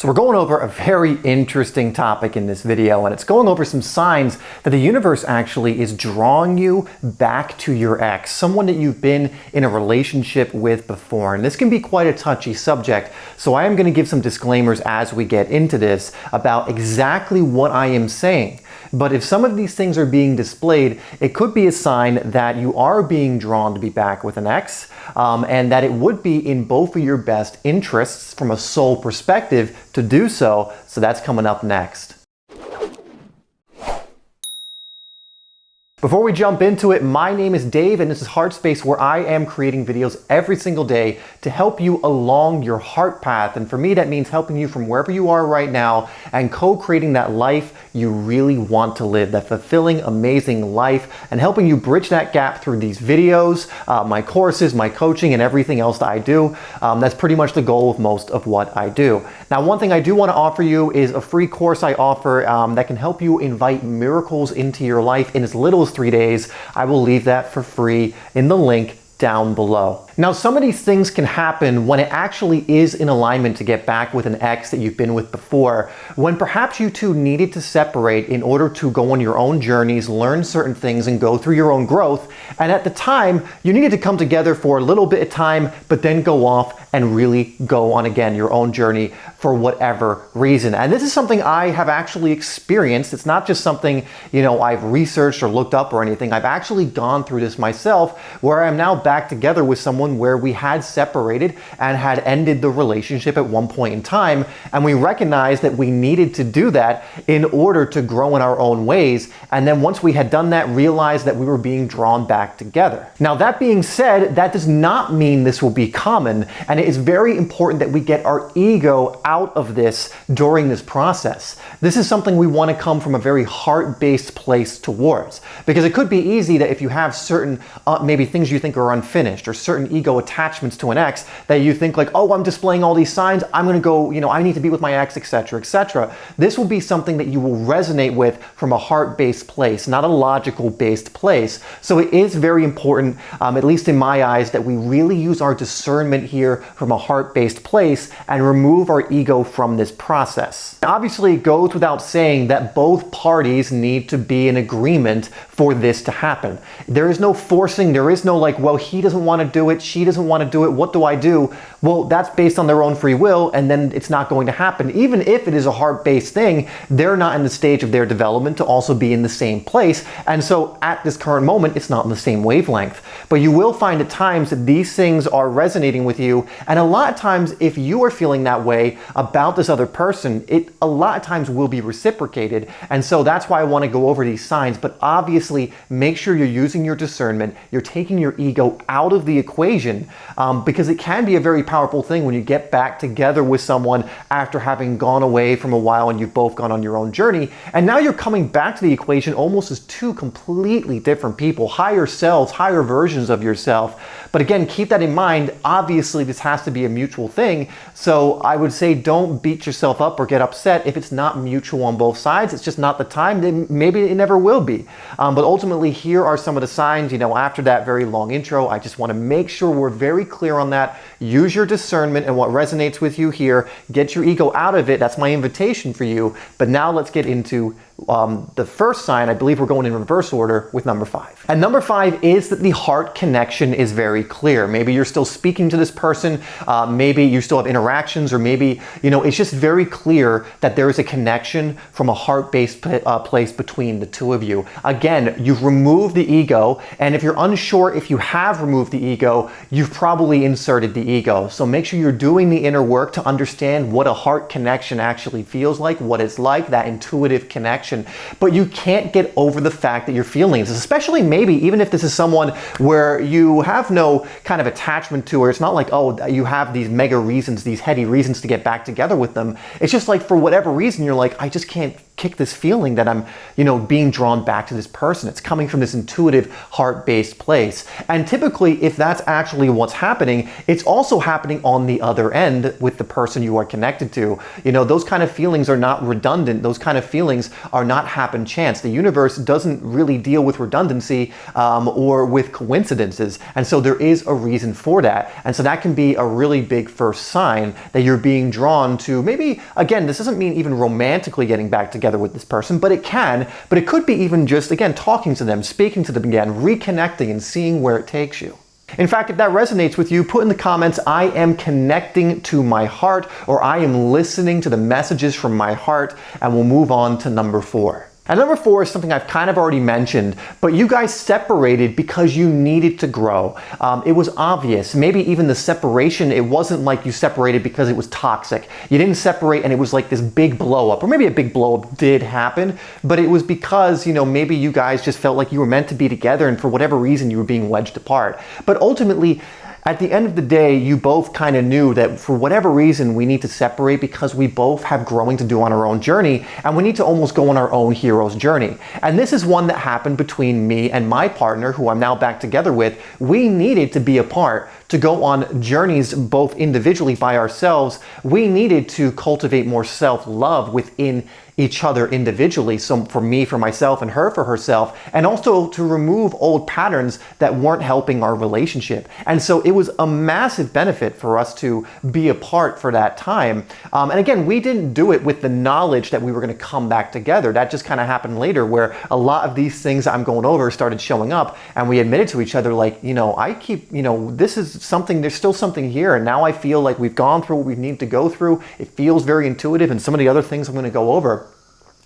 So we're going over a very interesting topic in this video, and it's going over some signs that the universe actually is drawing you back to your ex, someone that you've been in a relationship with before. And this can be quite a touchy subject, so I am going to give some disclaimers as we get into this about exactly what I am saying. But if some of these things are being displayed, it could be a sign that you are being drawn to be back with an ex, and that it would be in both of your best interests from a soul perspective to do so. So that's coming up next. Before we jump into it, my name is Dave and this is HeartSpace, where I am creating videos every single day to help you along your heart path. And for me, that means helping you from wherever you are right now and co-creating that life you really want to live, that fulfilling, amazing life, and helping you bridge that gap through these videos, my courses, my coaching, and everything else that I do. That's pretty much the goal of most of what I do. Now, one thing I do want to offer you is a free course I offer that can help you invite miracles into your life in as little as 3 days. I will leave that for free in the link down below. Now, some of these things can happen when it actually is in alignment to get back with an ex that you've been with before, when perhaps you two needed to separate in order to go on your own journeys, learn certain things, and go through your own growth. And at the time, you needed to come together for a little bit of time, but then go off and really go on again your own journey for whatever reason. And this is something I have actually experienced. It's not just something, I've researched or looked up or anything. I've actually gone through this myself, where I'm now back together with someone where we had separated and had ended the relationship at one point in time, and we recognized that we needed to do that in order to grow in our own ways. And then once we had done that, realized that we were being drawn back together. Now, that being said, that does not mean this will be common, and it is very important that we get our ego out of this during this process. This is something we want to come from a very heart-based place towards, because it could be easy that if you have certain maybe things you think are unfinished or certain ego attachments to an ex, that you think like, oh, I'm displaying all these signs, I'm going to go, I need to be with my ex, etc., etc. This will be something that you will resonate with from a heart-based place, not a logical-based place. So it is very important, at least in my eyes, that we really use our discernment here from a heart-based place and remove our ego from this process. Obviously, it goes without saying that both parties need to be in agreement for this to happen. There is no forcing, there is no like, well, he doesn't want to do it, she doesn't want to do it, what do I do? Well, that's based on their own free will, and then it's not going to happen. Even if it is a heart-based thing, they're not in the stage of their development to also be in the same place. And so at this current moment, it's not in the same wavelength. But you will find at times that these things are resonating with you. And a lot of times, if you are feeling that way about this other person, it a lot of times will be reciprocated. And so that's why I want to go over these signs. But obviously, make sure you're using your discernment, you're taking your ego out of the equation, because it can be a very powerful thing when you get back together with someone after having gone away from a while and you've both gone on your own journey. And now you're coming back to the equation almost as two completely different people, higher selves, higher versions of yourself. But again, keep that in mind. Obviously, this has to be a mutual thing. So I would say don't beat yourself up or get upset if it's not mutual on both sides. It's just not the time. Then maybe it never will be. But ultimately, here are some of the signs. After that very long intro, I just want to make sure we're very clear on that. Use your discernment and what resonates with you here. Get your ego out of it. That's my invitation for you. But now let's get into the first sign. I believe we're going in reverse order with number 5. And number 5 is that the heart connection is very clear. Maybe you're still speaking to this person. Maybe you still have interactions, or maybe, it's just very clear that there is a connection from a heart-based place between the two of you. Again, you've removed the ego. And if you're unsure if you have removed the ego, you've probably inserted the ego. So make sure you're doing the inner work to understand what a heart connection actually feels like, what it's like, that intuitive connection. But you can't get over the fact that you're feeling this, especially maybe even if this is someone where you have no kind of attachment to, or it's not like, oh, you have these mega reasons, these heady reasons to get back together with them. It's just like, for whatever reason, you're like, I just can't kick this feeling that I'm, being drawn back to this person. It's coming from this intuitive, heart-based place. And typically, if that's actually what's happening, it's also happening on the other end with the person you are connected to. Those kind of feelings are not redundant. Those kind of feelings are not happen chance. The universe doesn't really deal with redundancy or with coincidences. And so there is a reason for that. And so that can be a really big first sign that you're being drawn to, maybe, again, this doesn't mean even romantically getting back together with this person, but it can. But it could be even just, again, talking to them, speaking to them again, reconnecting and seeing where it takes you. In fact, if that resonates with you, put in the comments, I am connecting to my heart, or I am listening to the messages from my heart, and we'll move on to number 4. And number 4 is something I've kind of already mentioned, but you guys separated because you needed to grow. It was obvious. Maybe even the separation, it wasn't like you separated because it was toxic. You didn't separate and it was like this big blow up, or maybe a big blow up did happen, but it was because, maybe you guys just felt like you were meant to be together and for whatever reason you were being wedged apart. But ultimately, at the end of the day, you both kind of knew that for whatever reason, we need to separate because we both have growing to do on our own journey, and we need to almost go on our own hero's journey. And this is one that happened between me and my partner, who I'm now back together with. We needed to be apart to go on journeys both individually by ourselves. We needed to cultivate more self-love within each other individually. So for me, for myself, and her for herself, and also to remove old patterns that weren't helping our relationship. And so it was a massive benefit for us to be apart for that time. And again, we didn't do it with the knowledge that we were going to come back together. That just kind of happened later, where a lot of these things I'm going over started showing up, and we admitted to each other, like, I keep, this is something, there's still something here, and now I feel like we've gone through what we need to go through. It feels very intuitive, and some of the other things I'm going to go over.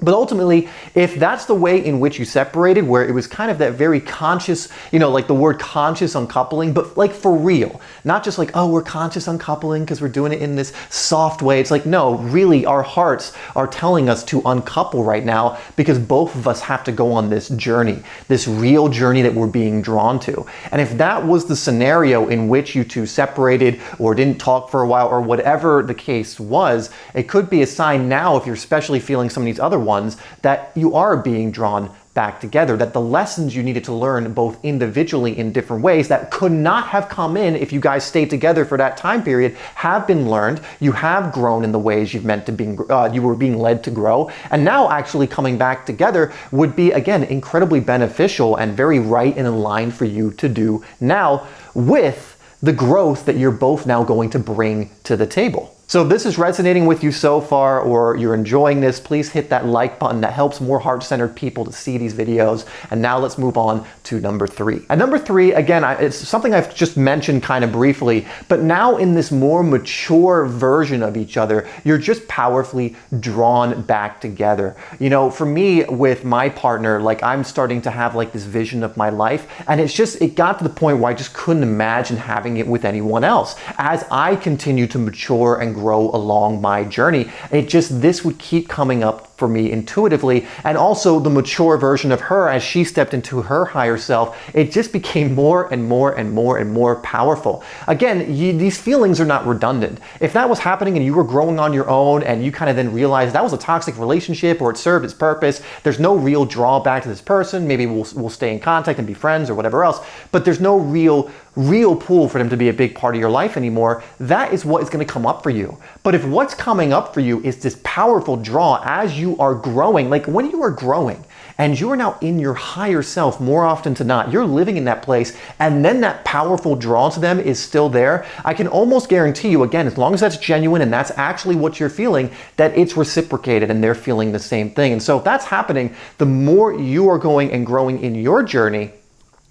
But ultimately, if that's the way in which you separated, where it was kind of that very conscious, like the word conscious uncoupling, but like for real, not just like, oh, we're conscious uncoupling because we're doing it in this soft way. It's like, no, really, our hearts are telling us to uncouple right now because both of us have to go on this journey, this real journey that we're being drawn to. And if that was the scenario in which you two separated or didn't talk for a while or whatever the case was, it could be a sign now, if you're especially feeling some of these other ones, that you are being drawn back together, that the lessons you needed to learn both individually in different ways that could not have come in if you guys stayed together for that time period have been learned. You have grown in the ways you've meant to be, you were being led to grow. And now actually coming back together would be, again, incredibly beneficial and very right and in line for you to do now with the growth that you're both now going to bring to the table. So if this is resonating with you so far, or you're enjoying this, please hit that like button. That helps more heart-centered people to see these videos. And now let's move on to number 3. And number 3, again, it's something I've just mentioned kind of briefly, but now in this more mature version of each other, you're just powerfully drawn back together. For me, with my partner, like, I'm starting to have like this vision of my life, and it got to the point where I just couldn't imagine having it with anyone else. As I continue to mature and grow along my journey, this would keep coming up for me intuitively. And also the mature version of her, as she stepped into her higher self, it just became more and more and more and more powerful. Again, these feelings are not redundant. If that was happening and you were growing on your own and you kind of then realized that was a toxic relationship or it served its purpose, there's no real drawback to this person. Maybe we'll stay in contact and be friends or whatever else, but there's no real pull for them to be a big part of your life anymore. That is what is going to come up for you. But if what's coming up for you is this powerful draw as you are growing, like when you are growing and you are now in your higher self, more often than not, you're living in that place, and then that powerful draw to them is still there, I can almost guarantee you, again, as long as that's genuine and that's actually what you're feeling, that it's reciprocated and they're feeling the same thing. And so if that's happening, the more you are going and growing in your journey,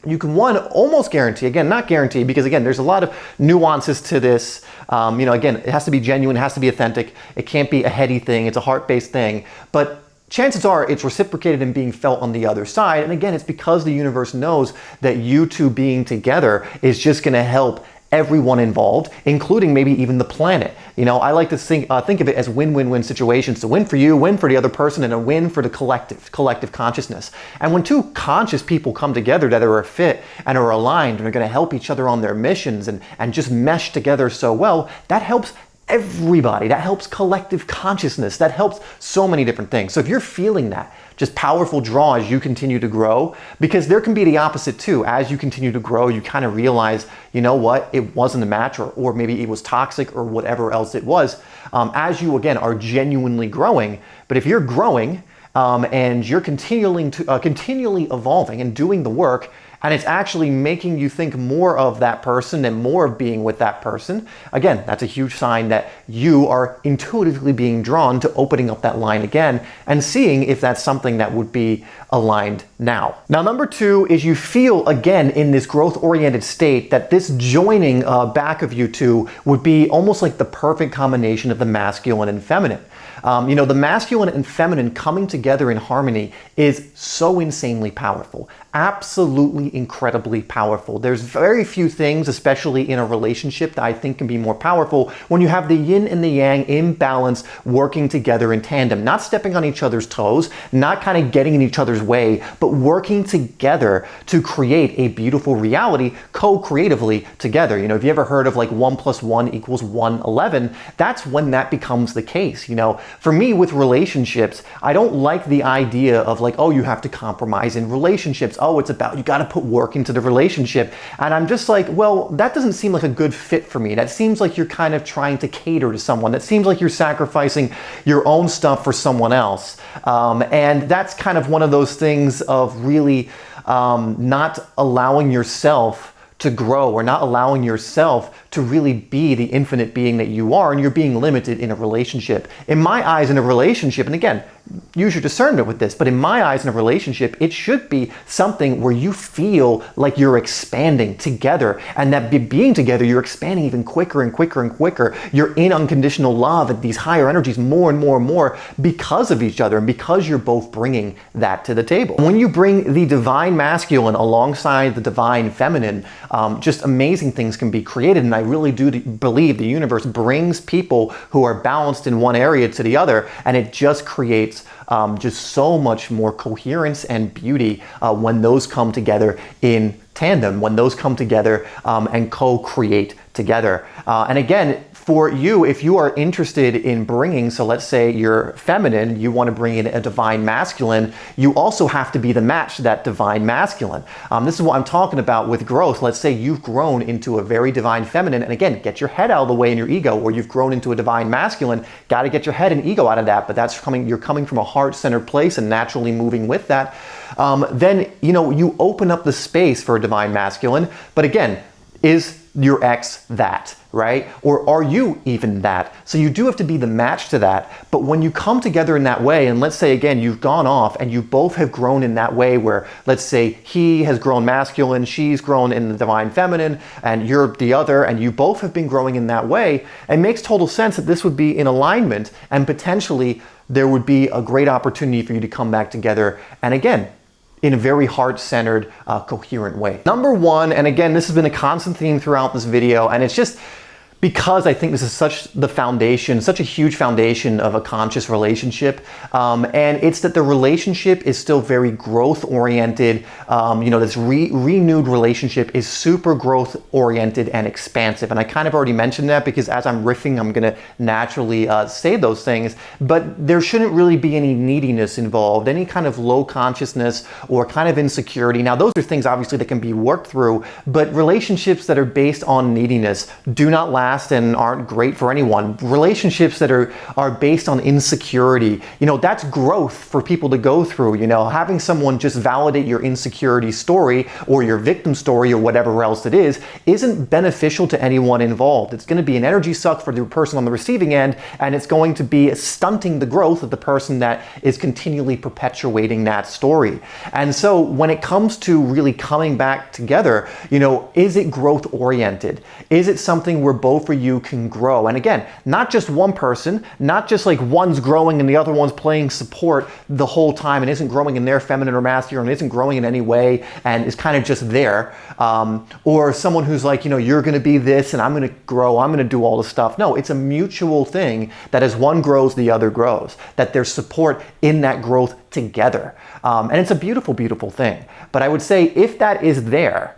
you can, one, almost guarantee, again, not guarantee, because again, there's a lot of nuances to this. Again, it has to be genuine, it has to be authentic. It can't be a heady thing, it's a heart-based thing. But chances are it's reciprocated and being felt on the other side. And again, it's because the universe knows that you two being together is just gonna help everyone involved, including maybe even the planet. I like to think of it as win-win-win situations. To win for you, win for the other person, and a win for the collective consciousness. And when two conscious people come together that are a fit and are aligned and are going to help each other on their missions and just mesh together so well, that helps everybody. That helps collective consciousness. That helps so many different things. So if you're feeling that, just powerful draw as you continue to grow, because there can be the opposite too. As you continue to grow, you kind of realize, you know what, it wasn't a match, or maybe it was toxic or whatever else it was, as you, again, are genuinely growing. But if you're growing and you're continually evolving and doing the work, and it's actually making you think more of that person and more of being with that person, again, that's a huge sign that you are intuitively being drawn to opening up that line again and seeing if that's something that would be aligned now. Now, number two is you feel, again, in this growth-oriented state that this joining back of you two would be almost like the perfect combination of the masculine and feminine. The masculine and feminine coming together in harmony is so insanely powerful. Absolutely incredibly powerful. There's very few things, especially in a relationship, that I think can be more powerful when you have the yin and the yang in balance, working together in tandem, not stepping on each other's toes, not kind of getting in each other's way, but working together to create a beautiful reality co-creatively together. Have you ever heard of like 1 + 1 = 111? That's when that becomes the case. For me, with relationships, I don't like the idea of like, oh, you have to compromise in relationships. Oh, it's about, you got to put work into the relationship. And I'm just like, well, that doesn't seem like a good fit for me. That seems like you're kind of trying to cater to someone. That seems like you're sacrificing your own stuff for someone else. And that's kind of one of those things of really not allowing yourself to grow, or not allowing yourself to really be the infinite being that you are, and you're being limited in a relationship. In my eyes, in a relationship, and again, use your discernment with this, but in my eyes, in a relationship, it should be something where you feel like you're expanding together, and that being together, you're expanding even quicker and quicker and quicker. You're in unconditional love and these higher energies more and more and more because of each other, and because you're both bringing that to the table. When you bring the divine masculine alongside the divine feminine, just amazing things can be created. And I really do believe the universe brings people who are balanced in one area to the other, and it just creates just so much more coherence and beauty when those come together in tandem, when those come together and co-create together. And again, for you, if you are interested in bringing, so let's say you're feminine, you want to bring in a divine masculine, you also have to be the match to that divine masculine. This is what I'm talking about with growth. Let's say you've grown into a very divine feminine, and again, get your head out of the way in your ego, or you've grown into a divine masculine, got to get your head and ego out of that, but you're coming from a heart-centered place and naturally moving with that. Then, you open up the space for a divine masculine, but again, is your ex that, right? Or are you even that? So you do have to be the match to that. But when you come together in that way, and let's say again, you've gone off and you both have grown in that way where, let's say he has grown masculine, she's grown in the divine feminine, and you're the other, and you both have been growing in that way, it makes total sense that this would be in alignment, and potentially there would be a great opportunity for you to come back together. And again, in a very heart-centered, coherent way. Number one, and again, this has been a constant theme throughout this video, and it's just because I think this is such a huge foundation of a conscious relationship, and it's that the relationship is still very growth-oriented. This renewed relationship is super growth-oriented and expansive, and I kind of already mentioned that because as I'm riffing, I'm going to naturally say those things, but there shouldn't really be any neediness involved, any kind of low consciousness or kind of insecurity. Now, those are things obviously that can be worked through, but relationships that are based on neediness do not last and aren't great for anyone. Relationships that are based on insecurity, that's growth for people to go through. Having someone just validate your insecurity story or your victim story or whatever else it is isn't beneficial to anyone involved. It's going to be an energy suck for the person on the receiving end, and it's going to be stunting the growth of the person that is continually perpetuating that story. And so when it comes to really coming back together, is it growth oriented? Is it something where both of you can grow? And again, not just one person, not just like one's growing and the other one's playing support the whole time and isn't growing in their feminine or masculine, and isn't growing in any way and is kind of just there. Or someone who's like, you're going to be this and I'm going to grow, I'm going to do all the stuff. No, it's a mutual thing that as one grows, the other grows, that there's support in that growth together. And it's a beautiful, beautiful thing. But I would say if that is there,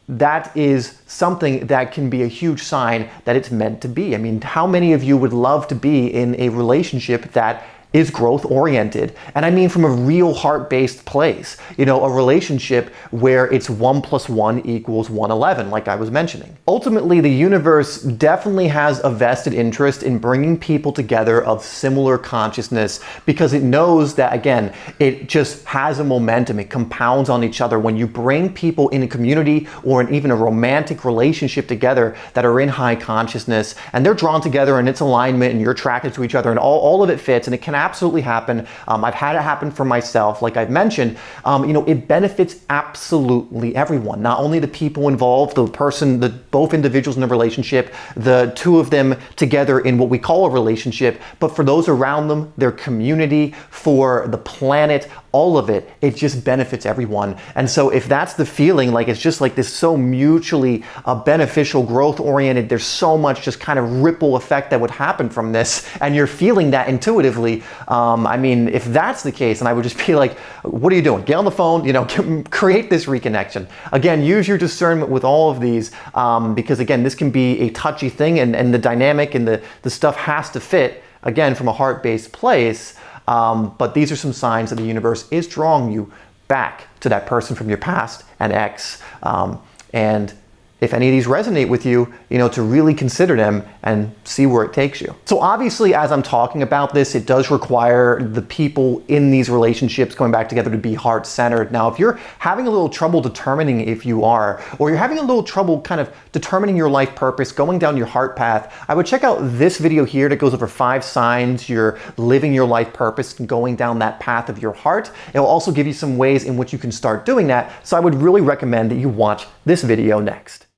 that is something that can be a huge sign that it's meant to be. I mean, how many of you would love to be in a relationship that is growth oriented? And I mean from a real heart-based place, you know, a relationship where it's 1 + 1 = 111, like I was mentioning. Ultimately, the universe definitely has a vested interest in bringing people together of similar consciousness, because it knows that, again, it just has a momentum. It compounds on each other. When you bring people in a community or in even a romantic relationship together that are in high consciousness, and they're drawn together and it's alignment and you're attracted to each other, and all of it fits, and it can absolutely happen. I've had it happen for myself, like I've mentioned. You know, it benefits absolutely everyone, not only the people involved, both individuals in the relationship, the two of them together in what we call a relationship, but for those around them, their community, for the planet, all of it. It just benefits everyone. And so if that's the feeling, like it's just like this so mutually beneficial, growth oriented, there's so much just kind of ripple effect that would happen from this, and you're feeling that intuitively. I mean, if that's the case, and I would just be like, what are you doing? Get on the phone, you know, create this reconnection. Again, use your discernment with all of these, because again, this can be a touchy thing, and the dynamic and the stuff has to fit, again, from a heart-based place. But these are some signs that the universe is drawing you back to that person from your past and ex. And if any of these resonate with you, you know, to really consider them and see where it takes you. So obviously, as I'm talking about this, it does require the people in these relationships going back together to be heart-centered. Now, if you're having a little trouble determining if you are, or you're having a little trouble kind of determining your life purpose, going down your heart path, I would check out this video here that goes over 5 signs you're living your life purpose and going down that path of your heart. It will also give you some ways in which you can start doing that. So I would really recommend that you watch this video next.